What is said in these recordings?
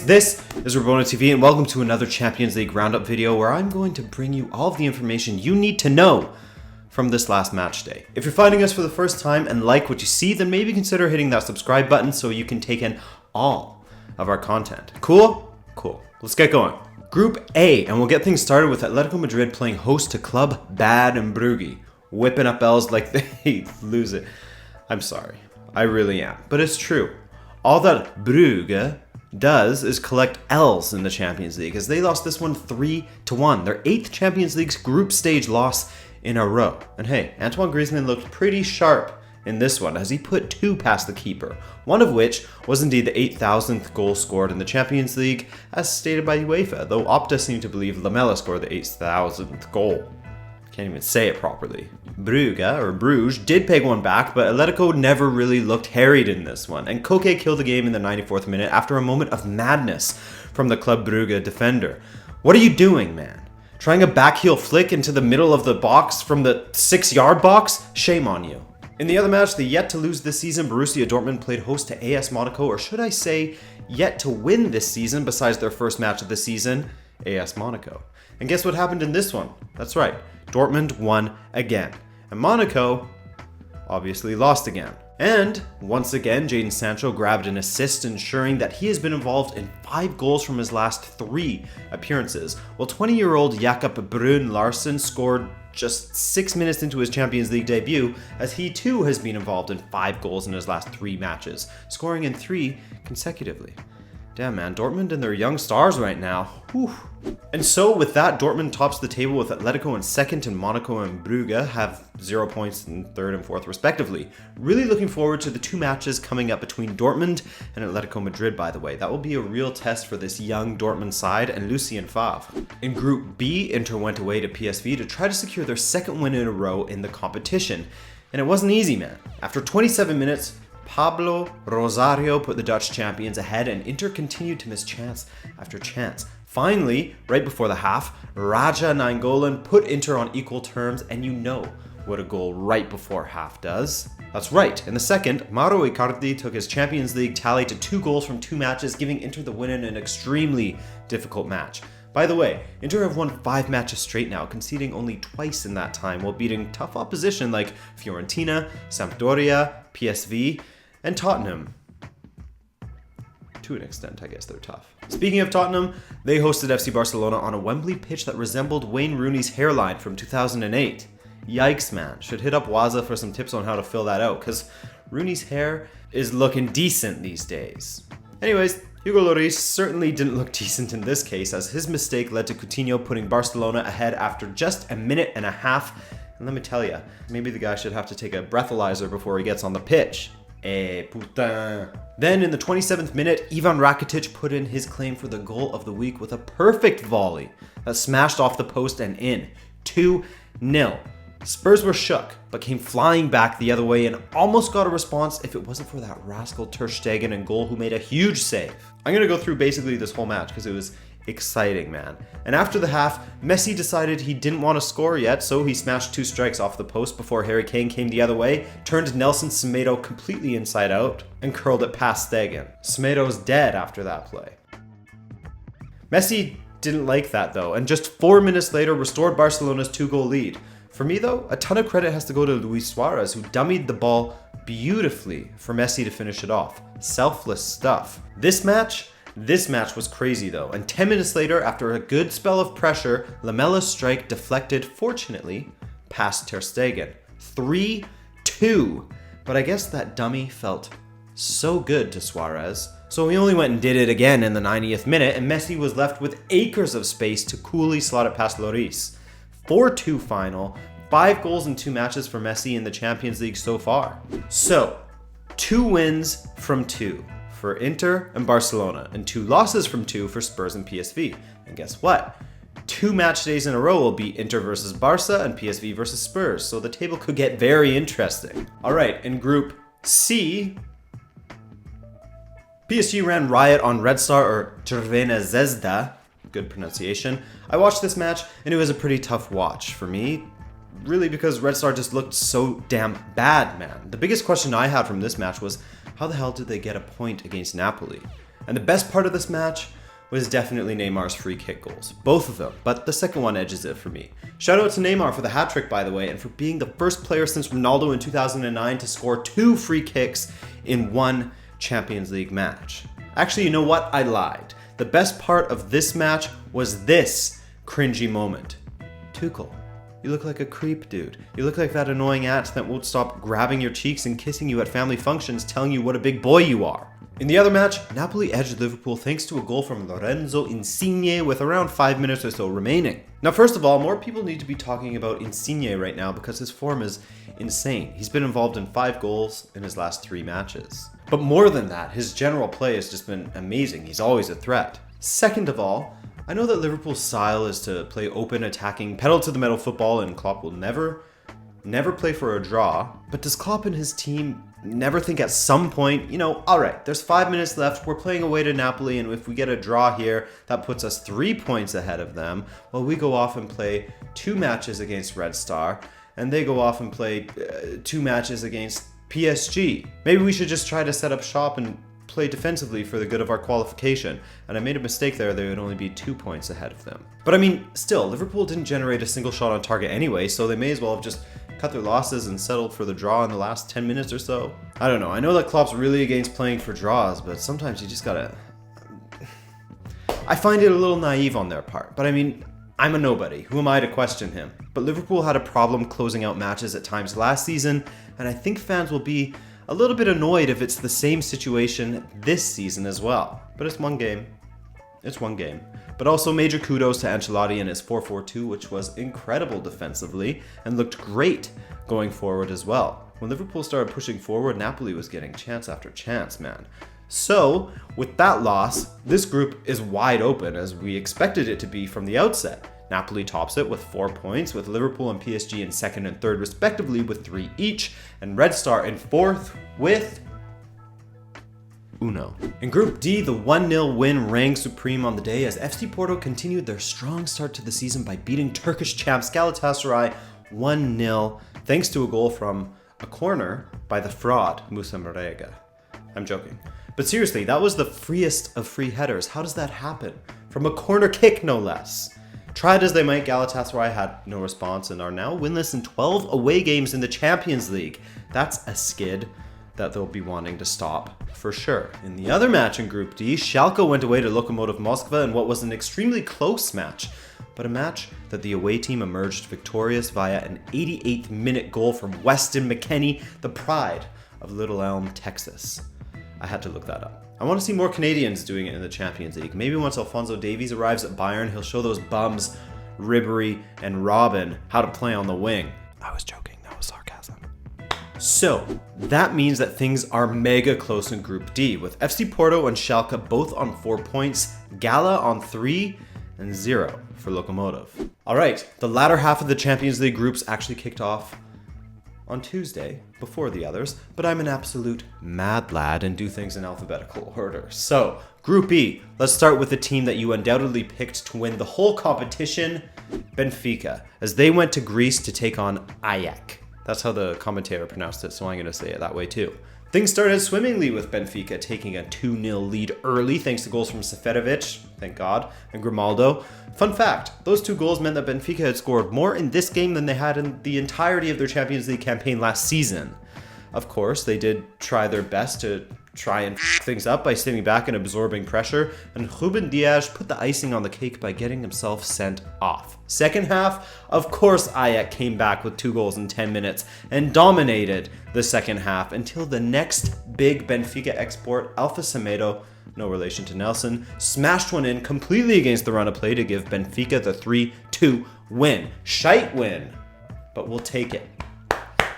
this is Rabona TV and welcome to another Champions League roundup video where I'm going to bring you all of the information you need to know from this last match day. If you're finding us for the first time and like what you see, then maybe consider hitting that subscribe button so you can take in all of our content. Cool? Cool. Let's get going. Group A, and we'll get things started with Atletico Madrid playing host to Club Bad and Brugge, whipping up L's like they lose it. I'm sorry, I really am, but it's true. All that Brugge does is collect L's in the Champions League, as they lost this one 3-1, their 8th Champions League's group stage loss in a row. And hey, Antoine Griezmann looked pretty sharp in this one, as he put 2 past the keeper, one of which was indeed the 8,000th goal scored in the Champions League, as stated by UEFA, though Opta seemed to believe Lamela scored the 8,000th goal. Can't even say it properly. Brugge, or Bruges, did peg one back, but Atletico never really looked harried in this one, and Koke killed the game in the 94th minute after a moment of madness from the Club Brugge defender. What are you doing, man? Trying a backheel flick into the middle of the box from the 6-yard box? Shame on you. In the other match, the yet to lose this season, Borussia Dortmund played host to AS Monaco, or should I say, yet to win this season besides their first match of the season, AS Monaco. And guess what happened in this one? That's right, Dortmund won again. And Monaco obviously lost again. And once again, Jadon Sancho grabbed an assist, ensuring that he has been involved in 5 goals from his last 3 appearances, while 20-year-old Jakob Brun Larsen scored just 6 minutes into his Champions League debut, as he too has been involved in 5 goals in his last 3 matches, scoring in 3 consecutively. Damn, man, Dortmund and their young stars right now. Whew. And so with that, Dortmund tops the table with Atletico in 2nd and Monaco and Brugge have 0 points in 3rd and 4th respectively. Really looking forward to the 2 matches coming up between Dortmund and Atletico Madrid, by the way. That will be a real test for this young Dortmund side and Lucien Favre. In Group B, Inter went away to PSV to try to secure their 2nd win in a row in the competition. And it wasn't easy, man. After 27 minutes, Pablo Rosario put the Dutch champions ahead, and Inter continued to miss chance after chance. Finally, right before the half, Raja Nainggolan put Inter on equal terms, and you know what a goal right before half does. That's right, in the second, Mauro Icardi took his Champions League tally to 2 goals from 2 matches, giving Inter the win in an extremely difficult match. By the way, Inter have won 5 matches straight now, conceding only twice in that time, while beating tough opposition like Fiorentina, Sampdoria, PSV, and Tottenham. To an extent, I guess they're tough. Speaking of Tottenham, they hosted FC Barcelona on a Wembley pitch that resembled Wayne Rooney's hairline from 2008. Yikes, man. Should hit up Waza for some tips on how to fill that out, because Rooney's hair is looking decent these days. Anyways, Hugo Lloris certainly didn't look decent in this case, as his mistake led to Coutinho putting Barcelona ahead after just a minute and a half. And let me tell you, maybe the guy should have to take a breathalyzer before he gets on the pitch. Putain. Then in the 27th minute, Ivan Rakitic put in his claim for the goal of the week with a perfect volley that smashed off the post and in. 2-0. Spurs were shook, but came flying back the other way and almost got a response if it wasn't for that rascal Ter Stegen in goal, who made a huge save. I'm going to go through basically this whole match because it was exciting, man. And after the half, Messi decided he didn't want to score yet, so he smashed 2 strikes off the post before Harry Kane came the other way, turned Nelson Semedo completely inside out, and curled it past Stegen. Semedo's dead after that play. Messi didn't like that though, and just 4 minutes later restored Barcelona's 2-goal lead. For me though, a ton of credit has to go to Luis Suarez, who dummied the ball beautifully for Messi to finish it off. Selfless stuff. This match was crazy though, and 10 minutes later, after a good spell of pressure, Lamela's strike deflected, fortunately, past Ter Stegen. 3-2. But I guess that dummy felt so good to Suarez, so he only went and did it again in the 90th minute, and Messi was left with acres of space to coolly slot it past Lloris. 4-2 final, 5 goals in 2 matches for Messi in the Champions League so far. So, 2 wins from 2. For Inter and Barcelona, and 2 losses from 2 for Spurs and PSV. And guess what? 2 match days in a row will be Inter versus Barca and PSV versus Spurs, so the table could get very interesting. Alright, in Group C, PSG ran riot on Red Star, or Crvena Zvezda, good pronunciation. I watched this match and it was a pretty tough watch for me. Really, because Red Star just looked so damn bad, man. The biggest question I had from this match was, how the hell did they get a point against Napoli? And the best part of this match was definitely Neymar's free kick goals. Both of them, but the second one edges it for me. Shout out to Neymar for the hat trick, by the way, and for being the first player since Ronaldo in 2009 to score 2 free kicks in one Champions League match. Actually, you know what? I lied. The best part of this match was this cringy moment. Tuchel, you look like a creep, dude. You look like that annoying aunt that won't stop grabbing your cheeks and kissing you at family functions, telling you what a big boy you are. In the other match, Napoli edged Liverpool thanks to a goal from Lorenzo Insigne with around 5 minutes or so remaining. Now, first of all, more people need to be talking about Insigne right now because his form is insane. He's been involved in 5 goals in his last 3 matches. But more than that, his general play has just been amazing. He's always a threat. Second of all, I know that Liverpool's style is to play open, attacking, pedal-to-the-metal football, and Klopp will never play for a draw. But does Klopp and his team never think at some point, alright, there's 5 minutes left, we're playing away to Napoli, and if we get a draw here, that puts us 3 points ahead of them, while we go off and play 2 matches against Red Star, and they go off and play 2 matches against PSG. Maybe we should just try to set up shop and play defensively for the good of our qualification. And I made a mistake there, they would only be 2 points ahead of them. But I mean, still, Liverpool didn't generate a single shot on target anyway, so they may as well have just cut their losses and settled for the draw in the last 10 minutes or so. I don't know, I know that Klopp's really against playing for draws, but sometimes you just gotta... I find it a little naive on their part, but I mean, I'm a nobody. Who am I to question him? But Liverpool had a problem closing out matches at times last season, and I think fans will be a little bit annoyed if it's the same situation this season as well. But it's one game. It's one game. But also major kudos to Ancelotti and his 4-4-2, which was incredible defensively and looked great going forward as well. When Liverpool started pushing forward, Napoli was getting chance after chance, man. So, with that loss, this group is wide open as we expected it to be from the outset. Napoli tops it with 4 points, with Liverpool and PSG in second and third respectively with 3 each, and Red Star in fourth with uno. In Group D, the 1-0 win rang supreme on the day as FC Porto continued their strong start to the season by beating Turkish champs Galatasaray 1-0 thanks to a goal from a corner by the fraud Musa Marega. I'm joking. But seriously, that was the freest of free headers. How does that happen? From a corner kick, no less. Tried as they might, Galatasaray had no response and are now winless in 12 away games in the Champions League. That's a skid that they'll be wanting to stop for sure. In the other match in Group D, Schalke went away to Lokomotiv Moskva in what was an extremely close match, but a match that the away team emerged victorious via an 88th minute goal from Weston McKennie, the pride of Little Elm, Texas. I had to look that up. I want to see more Canadians doing it in the Champions League. Maybe once Alphonso Davies arrives at Bayern, he'll show those bums, Ribery and Robin, how to play on the wing. I was joking, that was sarcasm. So, that means that things are mega close in Group D, with FC Porto and Schalke both on 4 points, Gala on 3, and 0 for Lokomotiv. Alright, the latter half of the Champions League groups actually kicked off on Tuesday, before the others, but I'm an absolute mad lad and do things in alphabetical order. So, Group E, let's start with the team that you undoubtedly picked to win the whole competition, Benfica, as they went to Greece to take on Ajax. That's how the commentator pronounced it, so I'm going to say it that way too. Things started swimmingly with Benfica taking a 2-0 lead early thanks to goals from Seferovic, thank God, and Grimaldo. Fun fact, those 2 goals meant that Benfica had scored more in this game than they had in the entirety of their Champions League campaign last season. Of course, they did try their best to try and things up by sitting back and absorbing pressure, and Ruben Dias put the icing on the cake by getting himself sent off. Second half, of course Ajax came back with 2 goals in 10 minutes and dominated the second half until the next big Benfica export, Alpha Semedo, no relation to Nelson, smashed one in completely against the run of play to give Benfica the 3-2 win. Shite win, but we'll take it.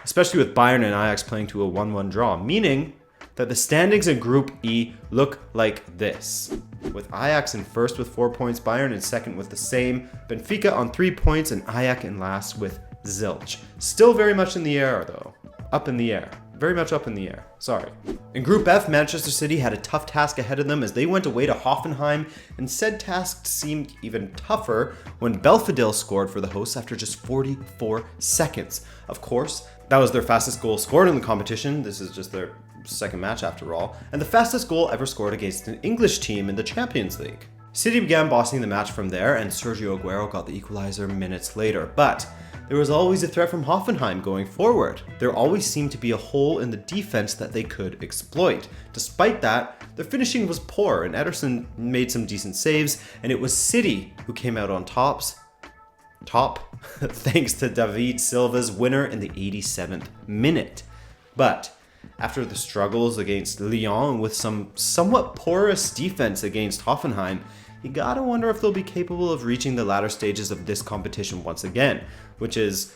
Especially with Bayern and Ajax playing to a 1-1 draw, meaning that the standings in Group E look like this, with Ajax in first with 4 points, Bayern in second with the same, Benfica on 3 points, and Ajax in last with zilch. Still very much in the air though. Up in the air. Very much up in the air. Sorry. In Group F, Manchester City had a tough task ahead of them as they went away to Hoffenheim, and said task seemed even tougher when Belfodil scored for the hosts after just 44 seconds. Of course, that was their fastest goal scored in the competition. This is just their second match after all, and the fastest goal ever scored against an English team in the Champions League. City began bossing the match from there, and Sergio Aguero got the equalizer minutes later, but there was always a threat from Hoffenheim going forward. There always seemed to be a hole in the defense that they could exploit. Despite that, their finishing was poor, and Ederson made some decent saves, and it was City who came out on top, thanks to David Silva's winner in the 87th minute. But after the struggles against Lyon with some somewhat porous defense against Hoffenheim, you gotta wonder if they'll be capable of reaching the latter stages of this competition once again, which is,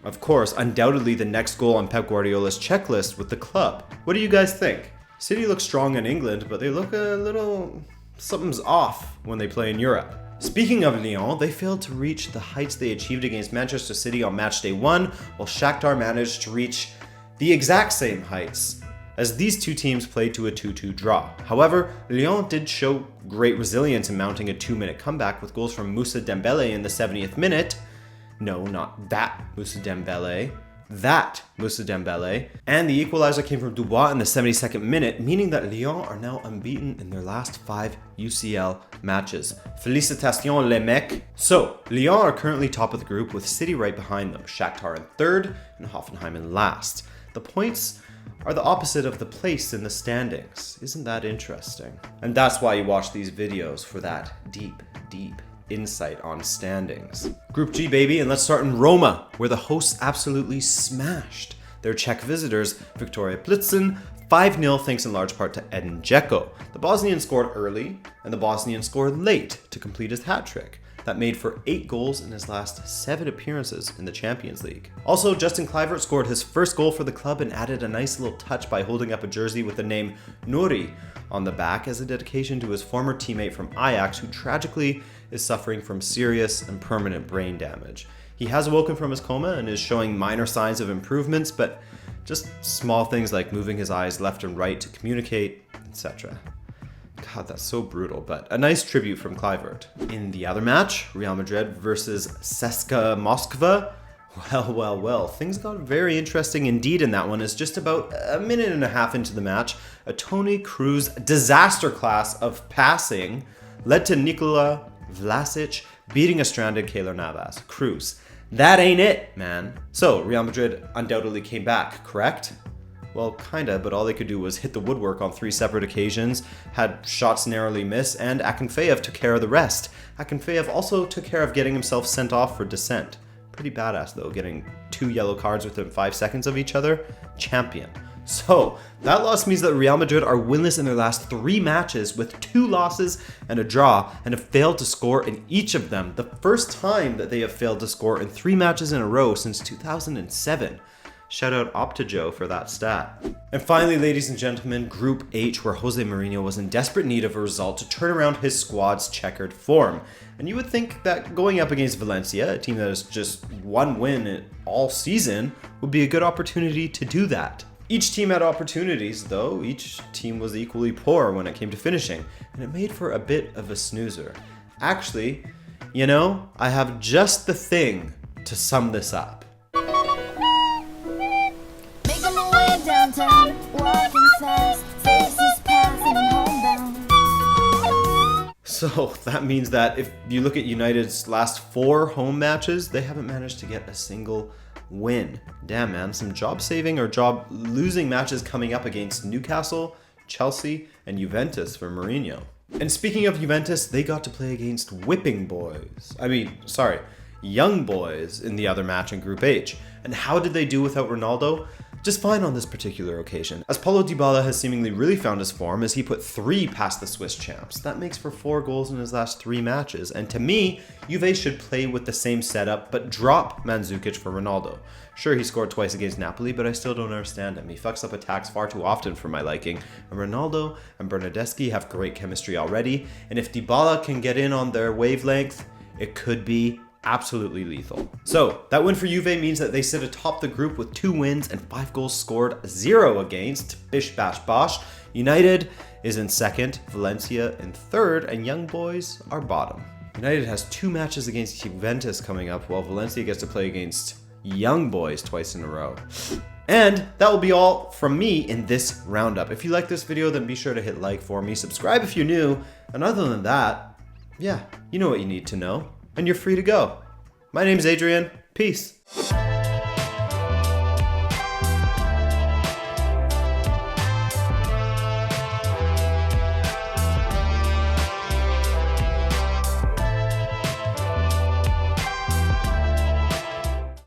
of course, undoubtedly the next goal on Pep Guardiola's checklist with the club. What do you guys think? City looks strong in England, but they look a little... something's off when they play in Europe. Speaking of Lyon, they failed to reach the heights they achieved against Manchester City on match day 1, while Shakhtar managed to reach the exact same heights as these two teams played to a 2-2 draw. However, Lyon did show great resilience in mounting a 2-minute comeback with goals from Moussa Dembele in the 70th minute. No, not that Moussa Dembele. That Moussa Dembele. And the equalizer came from Dubois in the 72nd minute, meaning that Lyon are now unbeaten in their last 5 UCL matches. Félicitations les mecs. So, Lyon are currently top of the group with City right behind them, Shakhtar in third and Hoffenheim in last. The points are the opposite of the place in the standings. Isn't that interesting? And that's why you watch these videos, for that deep insight on standings. Group G, baby, and let's start in Roma, where the hosts absolutely smashed their Czech visitors, Viktoria Plzen, 5-0 thanks in large part to Edin Dzeko. The Bosnian scored early, and the Bosnian scored late to complete his hat-trick. That made for 8 goals in his last 7 appearances in the Champions League. Also, Justin Kluivert scored his first goal for the club and added a nice little touch by holding up a jersey with the name Nuri on the back as a dedication to his former teammate from Ajax, who tragically is suffering from serious and permanent brain damage. He has awoken from his coma and is showing minor signs of improvements, but just small things like moving his eyes left and right to communicate, etc. God, that's so brutal, but a nice tribute from Kluivert. In the other match, Real Madrid versus Seska Moskva, well, things got very interesting indeed in that one, as just about a minute and a half into the match, a Toni Kroos disaster class of passing led to Nikola Vlasic beating a stranded Keylor Navas. Kroos, that ain't it, man. So, Real Madrid undoubtedly came back, correct? Well, kinda, but all they could do was hit the woodwork on 3 separate occasions, had shots narrowly miss, and Akinfeev took care of the rest. Akinfeev also took care of getting himself sent off for dissent. Pretty badass though, getting 2 yellow cards within 5 seconds of each other. Champion. So, that loss means that Real Madrid are winless in their last 3 matches with 2 losses and a draw, and have failed to score in each of them. The first time that they have failed to score in 3 matches in a row since 2007. Shout out Optajo for that stat. And finally, ladies and gentlemen, Group H, where Jose Mourinho was in desperate need of a result to turn around his squad's checkered form. And you would think that going up against Valencia, a team that has just 1 win all season, would be a good opportunity to do that. Each team had opportunities, though each team was equally poor when it came to finishing, and it made for a bit of a snoozer. Actually, you know, I have just the thing to sum this up. Downtown, walking fast, faces passing homebound. So that means that if you look at United's last 4 home matches, they haven't managed to get a single win. Damn, man, some job saving or job losing matches coming up against Newcastle, Chelsea, and Juventus for Mourinho. And speaking of Juventus, they got to play against young boys in the other match in Group H. And how did they do without Ronaldo? Just fine on this particular occasion, as Paulo Dybala has seemingly really found his form as he put 3 past the Swiss champs. That makes for 4 goals in his last 3 matches, and to me, Juve should play with the same setup, but drop Mandzukic for Ronaldo. Sure, he scored twice against Napoli, but I still don't understand him. He fucks up attacks far too often for my liking, and Ronaldo and Bernardeschi have great chemistry already, and if Dybala can get in on their wavelength, it could be absolutely lethal. So that win for Juve means that they sit atop the group with 2 wins and 5 goals scored, 0 against. Bish bash bosh. United is in second, Valencia in third, and Young Boys are bottom. United has 2 matches against Juventus coming up, while Valencia gets to play against Young Boys twice in a row. And that will be all from me in this roundup. If you like this video, then be sure to hit like for me, subscribe if you're new, and other than that, yeah, you know what you need to know, and you're free to go. My name's Adrian, peace.